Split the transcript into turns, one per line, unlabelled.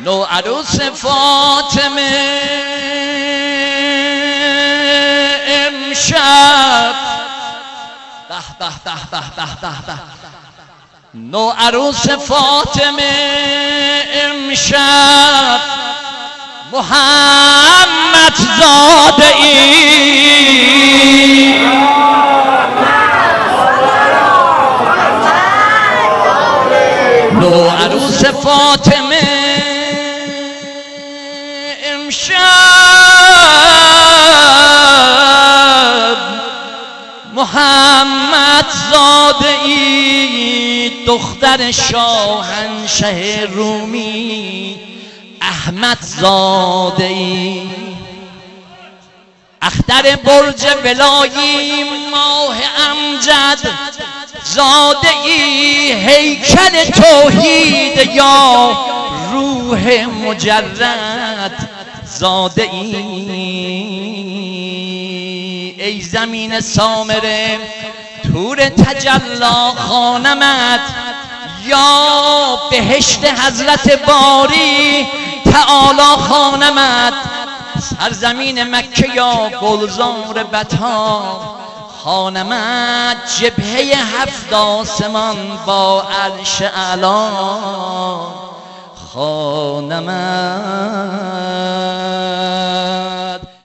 نو عروس فاطمه امشب به به به به به به به نو عروس فاطمه امشب محمد زاده ای نو عروس فاطمه امشب محمد زاده ای دختر شاهنشه رومی احمد زاده ای اختر برج بلایی ماه امجد زاده ای هیکل توحید یا روح مجرد زاده ای ای زمین سامره تور تجلا خانمت یا بهشت حضرت باری تعالی خانمت سرزمین مکه یا گلزار بطا خانمت جبهه هفت آسمان با عرش اعلا خانمت